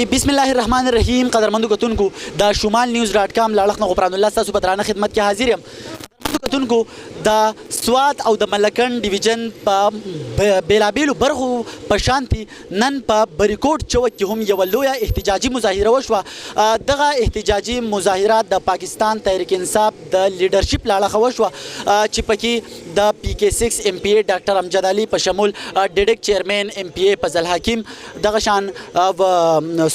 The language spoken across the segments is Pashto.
जी बिस्मिल्लाहिर्रहमानिर्रहीम قدرمنو کتونکو د شمال نیوز ډاټ کام لاړخ نه غفران الله تاسو په درانه خدمت کې حاضر یم کتونکو د سوات او د ملکن ډیویژن په بیلابیلو برخو په شانتي نن په بریکوټ چوک کې هم یو لویه احتجاجي مظاهره وشوه دغه احتجاجي مظاهره د پاکستان تحریک انصاف د لیډرشپ لاړخه وشوه چې پکې د پی کې 6 ایم پی ای ډاکټر امجد علي په شمول ډیډک چیرمن ایم پی ای فضل حکیم دغه شان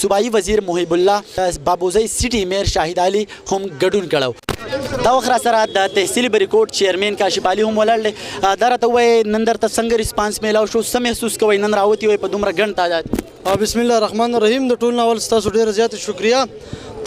صوبایي وزیر محب الله بابوزی سټي میر شاهد علي هم ګډون کړو دا وخت را سره د تحصیلي بریکوټ چیرمن کاشف علي هم ولاړ دی دا راته ووایي نن درته څنګه ریسپانس میلاو شو څه محسوس کوئ نن راوتي وئ په دومره ګڼ تعداد بسم الله الرحمن الرحیم د ټول ناول ستاسو ډیره زیاته شکریا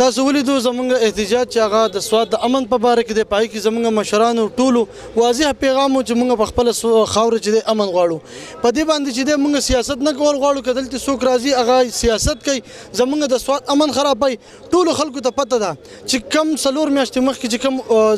تاسو ولیدو زمونږ احتجاج چې هغه د سوات د امن په باره کې دی پای کې زمونږ مشرانو ټولو واضح پیغام و چې موږ په خپله خاوره چې دی امن غواړو په دې باندې چې دی موږ سیاست نه کول غواړو که دلته څوک راځي هغه سیاست کوي زمونږ د سوات امن خرابوي ټولو خلکو ته پته ده چې کم څلور میاشتې مخکې چې کم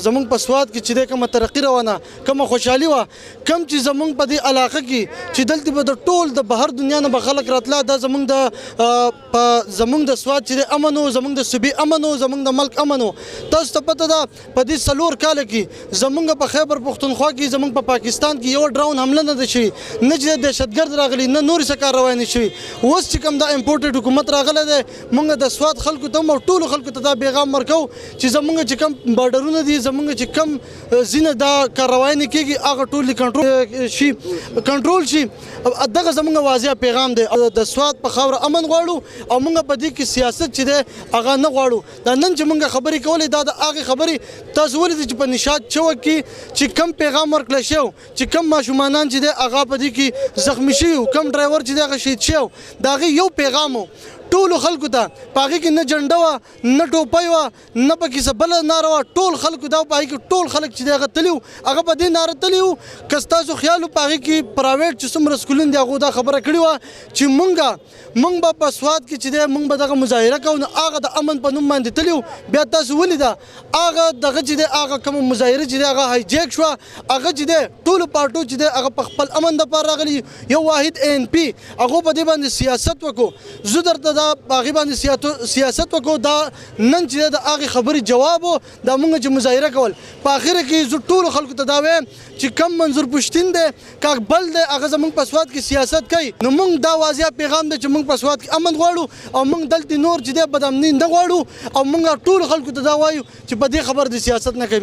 زمونږ په سوات کې چې دی کومه ترقي روانه کومه خوشحالي وه کم چې زمونږ په دې علاقه کې چې دلته به د ټول د بهر دنیا نه به خلک راتله دا زمونږ د سوات چې دی امن و زمونږ د صوبې امن و زمونږ د ملک امن و تاسو ته پته ده په دې څلور کاله کې زمونږ په خیبر پښتونخوا کې زمونږ په پاکستان کې یو ډراون حمله نه ده شوې نه چې دهشتګرد راغلي نه نورې څه کار روانې شوي اوس چې کوم دا امپورټډ حکومت راغلی دی موږ د سوات خلکو ته هم او ټولو خلکو ته دا پیغام ورکوو چې زمونږ چې کوم بارډرونه دي زمونږ چې کوم ځینې دا کاروایانې کېږي هغه ټولې کنټرول شي دغه زمونږ واضح پیغام دی د سوات په خاوره امن غواړو او موږ په دې کې سیاست چې دی هغه نه غواړو دا نن چې موږ خبرې کولې دا د هغې خبرې تاسو ولیدئ چې په نشاط چوک کې چې کم پیغام ورکړی شوی چې کم ماشومانان چې دی هغه په دې کې زخمي شوي وو کم ډرایور چې دی هغه شهید شوی و د هغې یو پیغام و ټولو خلکو ته په هغې کې نه جنډه وه نه ټوپۍ وه نه پکې څه بله ناره وه ټول خلکو ته په هغې کې ټول خلک چې دی هغه تلي وو هغه په دې ناره تلي وو که ستاسو خیال وو په هغې کې پرایویټ چې څومره سکولونه دي هغو دا خبره کړې وه چې موږ به په سوات کې چې دی موږ به دغه مظاهره کوو نو هغه د امن په نوم باندې تلي وو بیا تاسو ولیده هغه دغه چې دی هغه کومه مظاهره چې دی هغه هایجیک شوه هغه چې دی ټولو پارټو چې دی هغه په خپل امن دپاره راغلي یو واحد اے ان پي هغو په دې باندې سیاست وکړو زه درته دا په هغې باندې سیاست وکړو دا نن چې دی د هغې خبرې جواب و دا موږ چې مظاهره کول په اخره کې زه ټولو خلکو ته دا وایم چې کم منظور پښتین دی که بل دی هغه زموږ په سوات کې سیاست کوي نو موږ دا واضح پیغام دی چې موږ په سوات کې امن غواړو او موږ دلته نور چې دی بدامني نه غواړو او موږ ټولو خلکو ته دا وایو چې په دې خبر د سیاست نه کوي